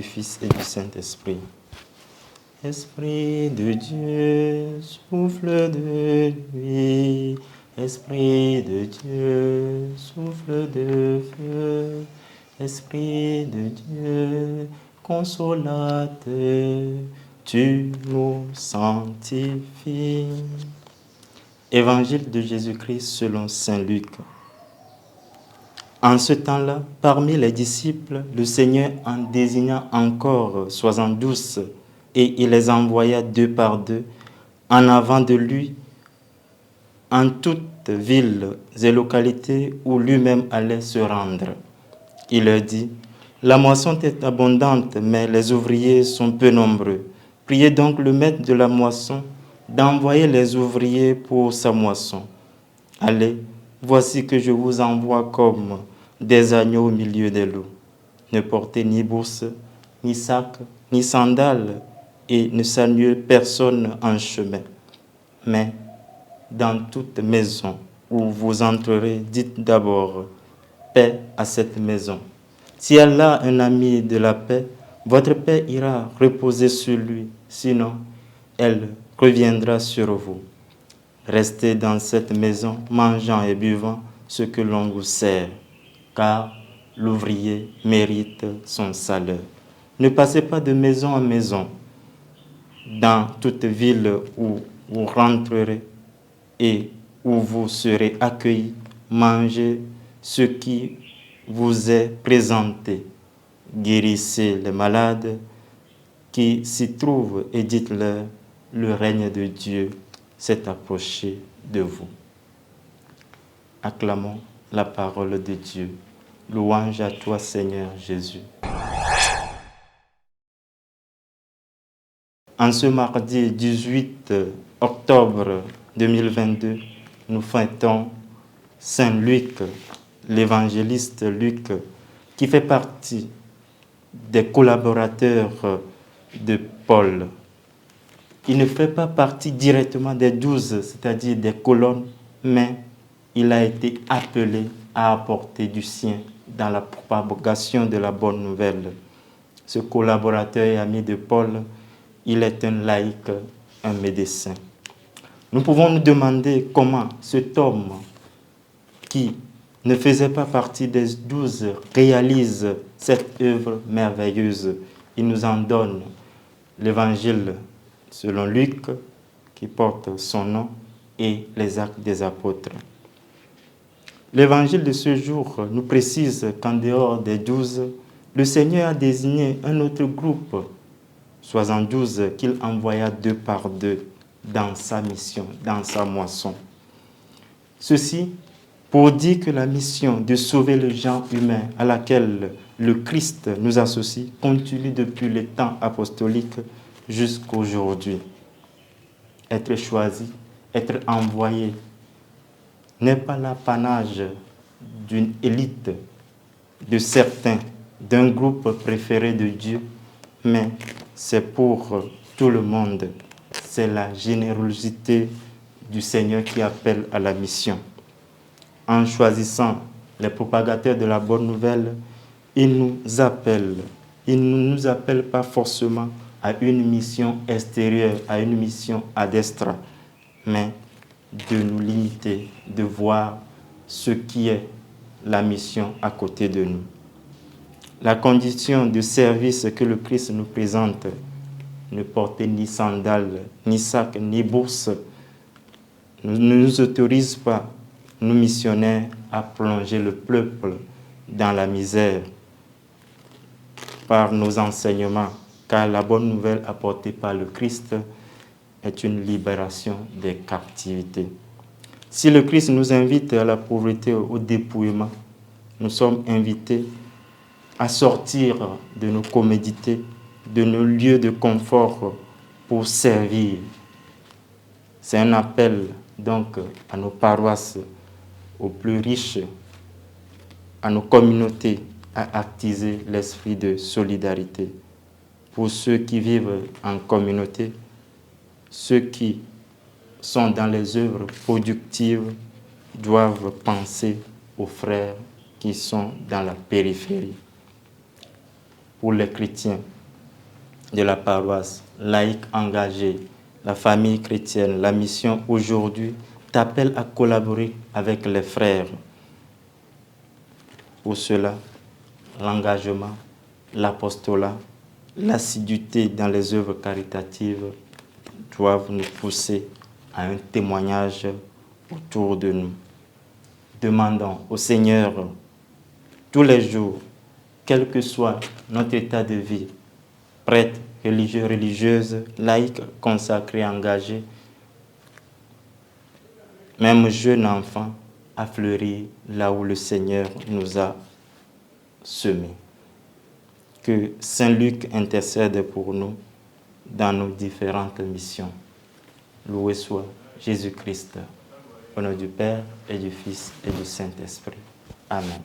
du Fils et du Saint-Esprit. Esprit de Dieu, souffle de nuit. Esprit de Dieu, souffle de feu. Esprit de Dieu, consolateur, tu nous sanctifies. Évangile de Jésus-Christ selon saint Luc. En ce temps-là, parmi les disciples, le Seigneur en désigna encore 72 et il les envoya 2 par 2 en avant de lui en toutes villes et localités où lui-même allait se rendre. Il leur dit, « La moisson est abondante, mais les ouvriers sont peu nombreux. Priez donc le maître de la moisson d'envoyer les ouvriers pour sa moisson. Allez, voici que je vous envoie comme des agneaux au milieu des loups. Ne portez ni bourse, ni sac, ni sandales, et ne saluez personne en chemin. Mais dans toute maison où vous entrerez, dites d'abord « Paix à cette maison ». Si elle a un ami de la paix, votre paix ira reposer sur lui, sinon elle reviendra sur vous. Restez dans cette maison, mangeant et buvant ce que l'on vous sert, car l'ouvrier mérite son salaire. Ne passez pas de maison en maison. Dans toute ville où vous rentrerez et où vous serez accueillis, mangez ce qui vous est présenté. Guérissez les malades qui s'y trouvent et dites-leur, le règne de Dieu s'est approché de vous. Acclamons la parole de Dieu. Louange à toi, Seigneur Jésus. En ce mardi 18 octobre 2022, nous fêtons Saint Luc, l'évangéliste Luc, qui fait partie des collaborateurs de Paul. Il ne fait pas partie directement des 12, c'est-à-dire des colonnes, mais il a été appelé à apporter du sien dans la propagation de la bonne nouvelle. Ce collaborateur et ami de Paul, il est un laïc, un médecin. Nous pouvons nous demander comment cet homme qui ne faisait pas partie des 12 réalise cette œuvre merveilleuse. Il nous en donne l'évangile selon Luc, qui porte son nom, et les actes des apôtres. L'évangile de ce jour nous précise qu'en dehors des 12, le Seigneur a désigné un autre groupe, 72, qu'il envoya 2 par 2 dans sa mission, dans sa moisson. Ceci pour dire que la mission de sauver le genre humain à laquelle le Christ nous associe continue depuis les temps apostoliques jusqu'à aujourd'hui. Être choisi, être envoyé n'est pas l'apanage d'une élite, de certains, d'un groupe préféré de Dieu, mais c'est pour tout le monde. C'est la générosité du Seigneur qui appelle à la mission. En choisissant les propagateurs de la bonne nouvelle, il nous appelle. Il ne nous appelle pas forcément à une mission extérieure, à une mission ad extra, mais de nous limiter, de voir ce qui est la mission à côté de nous. La condition de service que le Christ nous présente, ne porter ni sandales, ni sac, ni bourse, ne nous autorise pas, nous missionnaires, à plonger le peuple dans la misère par nos enseignements, car la bonne nouvelle apportée par le Christ est une libération des captivités. Si le Christ nous invite à la pauvreté, au dépouillement, nous sommes invités à sortir de nos commodités, de nos lieux de confort pour servir. C'est un appel donc à nos paroisses, aux plus riches, à nos communautés, à attiser l'esprit de solidarité. Pour ceux qui vivent en communauté, ceux qui sont dans les œuvres productives doivent penser aux frères qui sont dans la périphérie. pour les chrétiens de la paroisse, laïcs engagés, la famille chrétienne, la mission aujourd'hui t'appelle à collaborer avec les frères. Pour cela, l'engagement, l'apostolat, l'assiduité dans les œuvres caritatives doivent nous pousser à un témoignage autour de nous. Demandons au Seigneur tous les jours, quel que soit notre état de vie, prêtres, religieux, religieuses, laïcs, consacrés, engagés, même jeunes enfants, à fleurir là où le Seigneur nous a semés. Que Saint Luc intercède pour nous dans nos différentes missions. Loué soit Jésus-Christ, au nom du Père et du Fils et du Saint-Esprit. Amen.